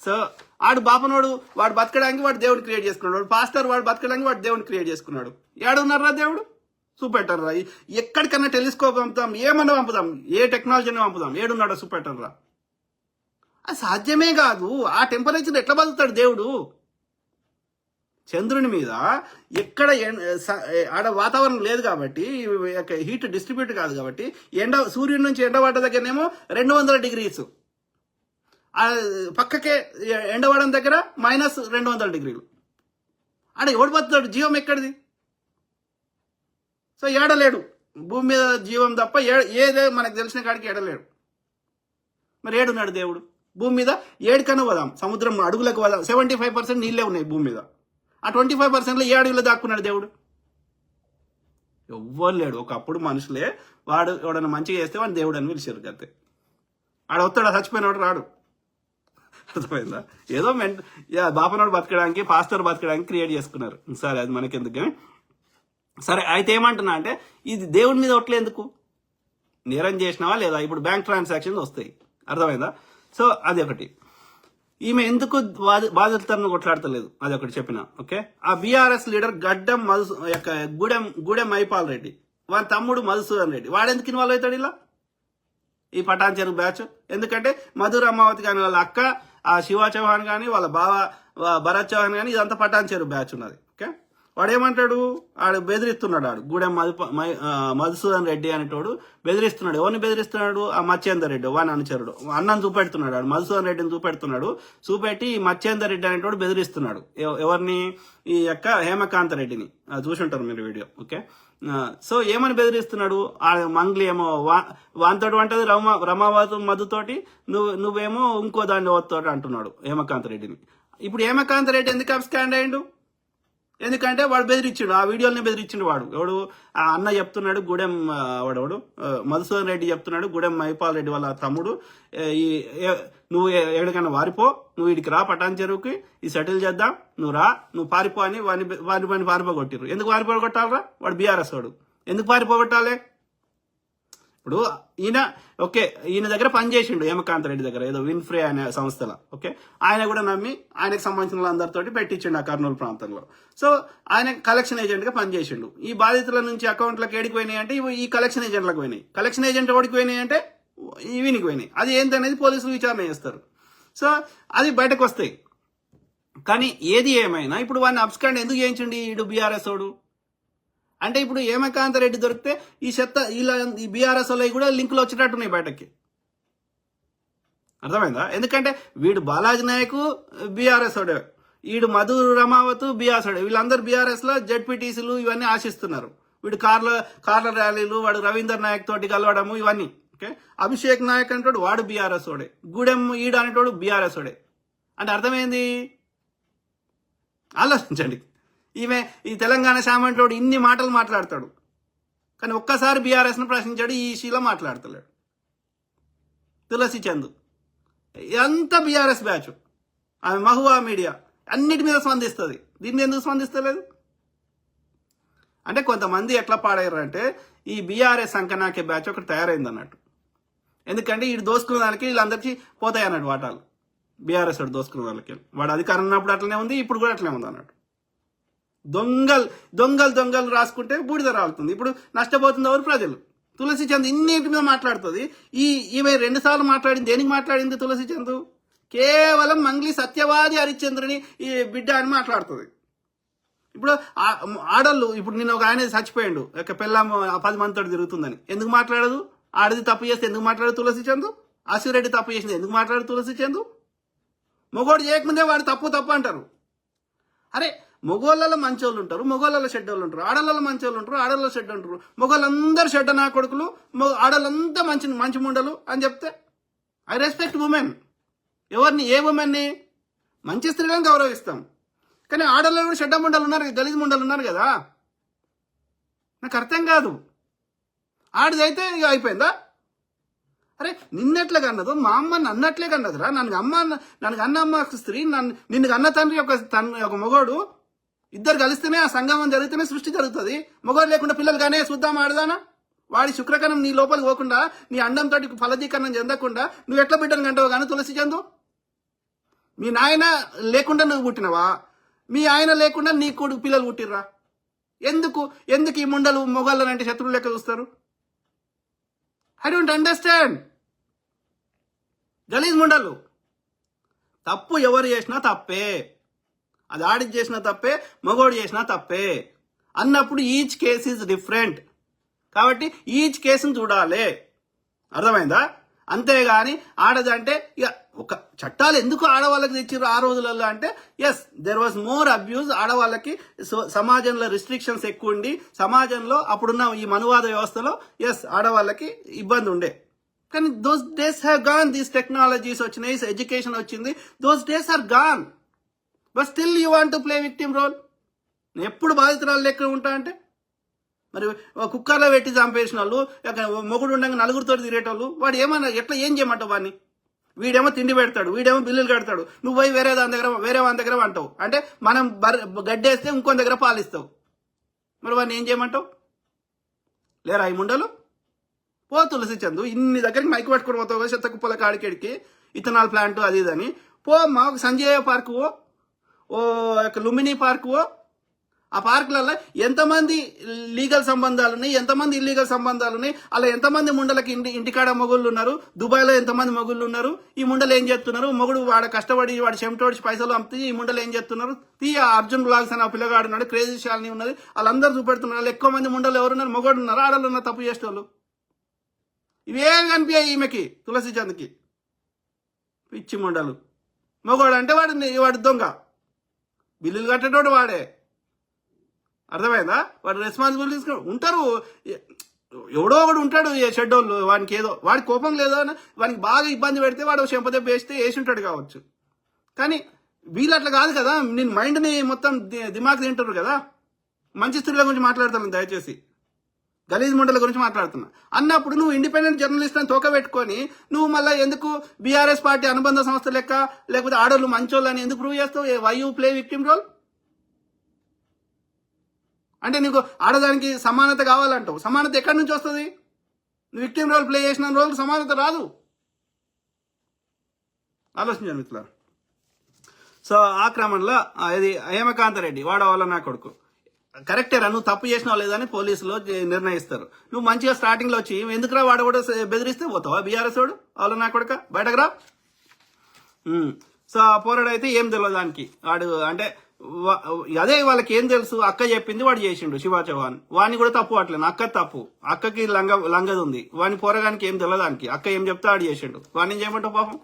So ఆడు బాపనోడు వాడు బతకడానికి వాడు దేవుడు క్రియేట్ చేసుకున్నాడు, వాడు పాస్టర్ వాడు బతకడానికి వాడు దేవుడిని క్రియేట్ చేసుకున్నాడు. ఏడున్నారా దేవుడు? చూపెట్టర్రా. ఎక్కడికన్నా టెలిస్కోప్ పంపుదాం, ఏమన్నా పంపుదాం, ఏ టెక్నాలజీని పంపుదాం, ఏడున్నాడో చూపెట్టర్రా. అది సాధ్యమే కాదు. ఆ టెంపరేచర్ ఎట్లా బతుకుతాడు దేవుడు? చంద్రుని మీద ఎక్కడ ఆడ వాతావరణం లేదు కాబట్టి, హీట్ డిస్ట్రిబ్యూట్ కాదు కాబట్టి, సూర్యుడి నుంచి ఎండ పడ్డ దగ్గరనేమో 200 డిగ్రీస్, పక్కకే ఎండవడం దగ్గర -200 డిగ్రీలు. ఆడ ఎవడు బతుకుతాడు? జీవం ఎక్కడిది? సో ఏడలేడు. భూమి మీద జీవం తప్ప ఏదే మనకు తెలిసిన కాడికి ఏడలేడు. మరి ఏడున్నాడు దేవుడు? భూమి మీద ఏడుకన్నా పోదాం, సముద్రం అడుగులకు పోదాం, 75% నీళ్ళే ఉన్నాయి భూమి మీద. ఆ 25%లో ఏ అడుగులో దాక్కున్నాడు దేవుడు? ఎవ్వరు లేడు. ఒకప్పుడు మనుషులే, వాడు ఎవడన్నా మంచిగా చేస్తే వాడు దేవుడు అని పిలిచారు అంతే. ఆడ వస్తాడు, చచ్చిపోయినవాడు రాడు. అర్థమైందా? ఏదో బాపనోడు బతకడానికి, పాస్టర్ బతకడానికి క్రియేట్ చేసుకున్నారు. సరే, అది మనకెందుకు కానీ. సరే, అయితే ఏమంటున్నా అంటే, ఇది దేవుడి మీద ఒట్లే ఎందుకు? నేరం చేసినావా లేదా? ఇప్పుడు బ్యాంక్ ట్రాన్సాక్షన్స్ వస్తాయి. అర్థమైందా? సో అది ఒకటి. ఈమె ఎందుకు బాధితులను కొట్లాడతలేదు, అది ఒకటి చెప్పిన. ఓకే, ఆ బీఆర్ఎస్ లీడర్ గడ్డం గూడెం మైపాల్ రెడ్డి, వాని తమ్ముడు మధుసూదన్ రెడ్డి, వాడెందుకు ఇన్వాల్వ్ అవుతాడు ఇలా ఈ పటాన్ చెరువు బ్యాచ్? ఎందుకంటే మధుర్ అమ్మావతి కానీ, వాళ్ళ అక్క ఆ శివ చౌహాన్ కానీ, వాళ్ళ బావ భరత్ చౌహాన్ కానీ, ఇదంతా పటాన్ చెరువు బ్యాచ్ ఉన్నది. ఓకే, వాడు ఏమంటాడు? ఆడు బెదిరిస్తున్నాడు. ఆడు గూడెం మధుసూదన్ రెడ్డి అనేటోడు బెదిరిస్తున్నాడు. ఎవరిని బెదిరిస్తున్నాడు? ఆ మత్స్యేందర్ రెడ్డి, వాని అనుచరుడు. అన్నను చూపెడుతున్నాడు. ఆడు మధుసూదన్ రెడ్డిని చూపెడుతున్నాడు. చూపెట్టి మత్స్యేందర్ రెడ్డి అనేటోడు బెదిరిస్తున్నాడు. ఎవరిని? ఈ యొక్క హేమకాంత్ రెడ్డిని. చూసుంటారు మీరు వీడియో. ఓకే, సో ఏమని బెదిరిస్తున్నాడు? ఆ మంగ్లీ ఏమో వానితోటి అంటది రమావతి మధుతోటి, నువ్వేమో ఇంకో దాన్ని ఓతోటి అంటున్నాడు హేమకాంత్ రెడ్డిని. ఇప్పుడు హేమకాంత్ రెడ్డి ఎందుకు అబ్స్కాండ్ అయ్యిండు? ఎందుకంటే వాడు బెదిరించిండు, ఆ వీడియోని బెదిరించిండు. వాడు ఎవడు? ఆ అన్న చెప్తున్నాడు, గూడెం వాడవాడు మధుసూదన్ రెడ్డి చెప్తున్నాడు, గూడెం మైపాల్ రెడ్డి వాళ్ళ తమ్ముడు, నువ్వు ఎక్కడికైనా వారిపో, నువ్వు వీడికి రా పటాన్ చెరువుకి, ఈ సెటిల్ చేద్దాం, నువ్వు రా, నువ్వు పారిపో అని వారిని పారిపోగొట్టిరు. ఎందుకు పారిపోగొట్టాలరా? వాడు బీఆర్ఎస్ వాడు. ఎందుకు పారిపోగొట్టాలి? ఇప్పుడు ఈయన దగ్గర పనిచేసిండు, హేమకాంత్ రెడ్డి దగ్గర, ఏదో విన్ఫ్రే అనే సంస్థలో. ఓకే, ఆయన కూడా నమ్మి ఆయనకు సంబంధించిన వాళ్ళందరితో పెట్టించిండు ఆ కర్నూలు ప్రాంతంలో. సో ఆయన కలెక్షన్ ఏజెంట్ గా పనిచేసిండు. ఈ బాధితుల నుంచి అకౌంట్లకు ఏడికి పోయినాయి అంటే ఈ కలెక్షన్ ఏజెంట్లకు పోయినాయి. కలెక్షన్ ఏజెంట్ ఓడికి పోయినాయి అంటే వీనికి పోయినాయి. అది ఏంటనేది పోలీసులు విచారణ చేస్తారు. సో అది బయటకు వస్తాయి. కానీ ఏది ఏమైనా ఇప్పుడు వాడిని అబ్స్కాండ్ ఎందుకు చేయించండి ఈడు బీఆర్ఎస్ వాడు అంటే? ఇప్పుడు హేమకాంత్ రెడ్డి దొరికితే ఈ బీఆర్ఎస్ వాళ్ళవి కూడా లింకులు వచ్చేటట్టున్నాయి బయటకి. అర్థమైందా? ఎందుకంటే వీడు బాలాజీ నాయకు బీఆర్ఎస్ వాడే, వీడు మధు రమావత్ బీఆర్ఎస్ వాడే, వీళ్ళందరూ బీఆర్ఎస్ లో జెడ్పీటీసీలు ఇవన్నీ ఆశిస్తున్నారు. వీడు కార్ల ర్యాలీలు, వాడు రవీందర్ నాయక్ తోటి కలవడము ఇవన్నీ. ఓకే, అభిషేక్ నాయక్ అంటాడు, వాడు బీఆర్ఎస్ వాడే, గూడెం ఈడు అనేటోడు బీఆర్ఎస్ వాడే. అంటే అర్థమైంది? ఆలోచించండి. ఈ తెలంగాణ శామంటోడు ఇన్ని మాటలు మాట్లాడతాడు, కానీ ఒక్కసారి బీఆర్ఎస్ను ప్రశ్నించాడు, ఈ ఇష్యూలో మాట్లాడతలేడు. తులసి చంద్ ఎంత బీఆర్ఎస్ బ్యాచ్, ఆమె మహువా మీడియా అన్నిటి మీద స్పందిస్తుంది, దీన్ని ఎందుకు స్పందిస్తలేదు? అంటే కొంతమంది ఎట్లా పాడయ్యారు అంటే, ఈ బీఆర్ఎస్ సంకనాకే బ్యాచ్ ఒకటి తయారైంది అన్నట్టు. ఎందుకంటే వీడు దోసుకున్న దానికి వీళ్ళందరికీ పోతాయి అన్నట్టు వాటాలు. బీఆర్ఎస్ వాడు దోసుకున్న వాళ్ళకి, వాడు అధికారం ఉన్నప్పుడు అట్లనే ఉంది, ఇప్పుడు కూడా అట్లనే ఉంది అన్నట్టు. దొంగలు రాసుకుంటే బూడిద రాలుతుంది. ఇప్పుడు నష్టపోతుంది ఎవరు? ప్రజలు. తులసి చంద్ ఇన్నింటి మీద మాట్లాడుతుంది. ఈమె 2 సార్లు మాట్లాడింది. దేనికి మాట్లాడింది తులసి చంద్? కేవలం మంగ్లీ సత్యవాది హరిశ్చంద్రుని ఈ బిడ్డ అని మాట్లాడుతుంది. ఇప్పుడు ఆడళ్ళు, ఇప్పుడు నిన్న ఒక ఆయన చచ్చిపోయాడు, పెళ్ళాం 10 మందితో తిరుగుతుందని, ఎందుకు మాట్లాడదు? ఆడది తప్పు చేస్తే ఎందుకు మాట్లాడదు తులసి చంద్? ఆశిరెడ్డి తప్పు చేసింది ఎందుకు మాట్లాడదు తులసి చంద్? మొగోడు చేయకముందే వాడు తప్పు అంటారు. అరే, మొగోళ్ళలో మంచోళ్ళు ఉంటారు, మొగోళ్ళలో చెడ్డోళ్ళు ఉంటారు, ఆడళ్ళలో మంచోళ్ళు ఉంటారు, ఆడల్లో చెడ్డ ఉంటారు. మొగోళ్ళందరూ చెడ్డ నా కొడుకులు, ఆడళ్ళంతా మంచి ముండలు అని చెప్తే ఐ రెస్పెక్ట్ ఉమెన్. ఎవరిని? ఏ ఉమెన్ని? మంచి స్త్రీలను గౌరవిస్తాం. కానీ ఆడల్లో కూడా చెడ్డ ముండలు ఉన్నారు, గలీజ్ ముండలు ఉన్నారు కదా. నాకు అర్థం కాదు. ఆడిదైతే ఇక అయిపోయిందా? అరే, నిన్నెట్లా కన్నదో మా అమ్మ నన్నట్లే కన్నదిరా. నన్ను అన్న స్త్రీ, నిన్ను అన్న తండ్రి ఒక మొగోడు, ఇద్దరు కలిస్తేనే ఆ సంగమం జరిగితేనే సృష్టి జరుగుతుంది. మొగోడు లేకుండా పిల్లలు కానీ చూద్దాం ఆడదానా? వాడి శుక్రకణం నీ లోపలికి పోకుండా, నీ అండంతో ఫలదీకరణం చెందకుండా నువ్వు ఎట్లా బిడ్డను కంటావు కానీ తులసి చందు? మీ నాయన లేకుండా నువ్వు పుట్టినవా? మీ ఆయన లేకుండా నీ కొడుకు పిల్లలు పుట్టిర్రా? ఎందుకు ఎందుకు ఈ ముండలు మొగాళ్ళనంటే శత్రువులు లెక్క చూస్తారు? I don't understand. గలీజ్ ముండలు. తప్పు ఎవరు చేసినా తప్పే, అది ఆడికి చేసినా తప్పే, మగోడు చేసినా తప్పే అన్నప్పుడు ఈచ్ కేస్ ఈజ్ డిఫరెంట్. కాబట్టి ఈచ్ కేసును చూడాలి, అర్థమైందా? అంతేగాని ఆడదంటే ఇక ఒక చట్టాలు ఎందుకు ఆడవాళ్ళకి తెచ్చిర్రు ఆ రోజులలో అంటే, yes there was more abuse. ఆడవాళ్ళకి సమాజంలో రిస్ట్రిక్షన్స్ ఎక్కువ ఉండి, సమాజంలో అప్పుడున్న ఈ మనువాద వ్యవస్థలో ఎస్ ఆడవాళ్ళకి ఇబ్బంది ఉండే. కానీ those days have gone. These technologies వచ్చినాయి, ఎడ్యుకేషన్ వచ్చింది, those days are gone. But still you want to play victim role. నేను ఎప్పుడు బాధితురాలు లెక్క ఉంటా అంటే, మరి కుక్కర్లో పెట్టి చంపేసిన వాళ్ళు, మొగుడు ఉండగా నలుగురితో తిరిగేటోళ్ళు, వాడు ఏమన్నా ఎట్లా ఏం చేయమంటావు వాడిని? వీడేమో తిండి పెడతాడు, వీడేమో బిల్లులు కడతాడు, నువ్వు పోయి వేరే వాని దగ్గర అంటావు. అంటే మనం గడ్డేస్తే ఇంకొని దగ్గర పాలిస్తావు. మరి వాడిని ఏం చేయమంటావు? లేరా ఈ ముండలు? పో తులసి చందు, ఇన్ని దగ్గరికి మైక్ పట్టుకుని పోతావు కదా, చెత్త కుప్పల కాడికెడికి, ఇథనాల్ ప్లాంట్ అది ఇదని. పో మా సంజయ్ పార్క్ ఓ లుంబిని పార్క్ ఆ పార్కులలో ఎంతమంది లీగల్ సంబంధాలు ఉన్నాయి, ఎంతమంది ఇల్లీగల్ సంబంధాలు ఉన్నాయి, అలా ఎంతమంది ముండలకి ఇంటికాడ మొగుళ్ళు ఉన్నారు, దుబాయ్లో ఎంతమంది మొగుళ్ళు ఉన్నారు, ఈ ముండలు ఏం చేస్తున్నారు, మొగుడు వాడ కష్టపడి వాడు చెమటోడిచి పైసలు పంపుతుంది, ఈ ముండలు ఏం చేస్తున్నారు, అర్జున్ బ్లాగ్స్ అని ఆ పిల్లగాడు ఉన్నాడు, క్రేజీ శాలిని ఉన్నది, వాళ్ళందరూ చూపెడుతున్నారు. వాళ్ళు ఎక్కువ మంది ముండలు ఎవరున్నారు? మొగోడు ఉన్నారు, ఆడలు ఉన్నారు తప్పు చేసేవాళ్ళు. ఇవేం కనిపించాయి ఈమెకి, తులసి చంద్కి. పిచ్చి ముండలు. మొగోడు అంటే వాడు దొంగ, బిల్లులు కట్టేటోడు వాడే, అర్థమైందా? వాడు రెస్పాన్సిబిలిటీ తీసుకుని ఉంటారు. ఎవడో ఒకడు ఉంటాడు షెడ్యూల్, వానికి ఏదో వాడి కోపం లేదో అని వానికి బాగా ఇబ్బంది పెడితే వాడు చెంపదెబ్బ వేసి ఉంటాడు కావచ్చు. కానీ వీళ్ళు అట్లా కాదు కదా, నేను మైండ్ని మొత్తం దిమాగ్ తింటారు కదా. మంచి స్త్రీల గురించి మాట్లాడతాను దయచేసి, గలీజ్ ముండల గురించి మాట్లాడుతున్నా అన్నప్పుడు నువ్వు ఇండిపెండెంట్ జర్నలిస్ట్ అని తోక పెట్టుకొని నువ్వు మళ్ళీ ఎందుకు బీఆర్ఎస్ పార్టీ అనుబంధ సంస్థ లెక్క, లేకపోతే ఆడోళ్ళు మంచోళ్ళు అని ఎందుకు ప్రూవ్ చేస్తావు? Why you play victim role? అంటే నీకు ఆడదానికి సమానత కావాలంటావు. సమానత ఎక్కడి నుంచి వస్తుంది? నువ్వు విక్టిమ్ రోల్ ప్లే చేసిన రోజు సమానత రాదు. ఆలోచించాను మిత్రులారా. సో ఆ క్రమంలో ఇది హేమకాంతరెడ్డి వాడు వాళ్ళ నా కొడుకు కరెక్టేరా, నువ్వు తప్పు చేసినావు లేదని పోలీసులు నిర్ణయిస్తారు. నువ్వు మంచిగా స్టార్టింగ్ లో వచ్చి ఎందుకురా వాడు కూడా బెదిరిస్తే పోతావా? బీఆర్ఎస్ వాడు వాళ్ళ నా కొడుక బయటకు రా. సో ఆ పోరాడు అయితే ఏం తెలియదు దానికి, వాడు అంటే అదే వాళ్ళకి ఏం తెలుసు, అక్క చెప్పింది వాడు చేసిండు శివ చౌహాన్. వాడిని కూడా తప్పు అట్లేదు, అక్క తప్పు, అక్కకి లంగది ఉంది, వాడిని పోరగానికి ఏం తెలియదు దానికి, అక్క ఏం చెప్తే వాడు చేసిండు, వాడిని ఏం చేయమంటావు పాపం.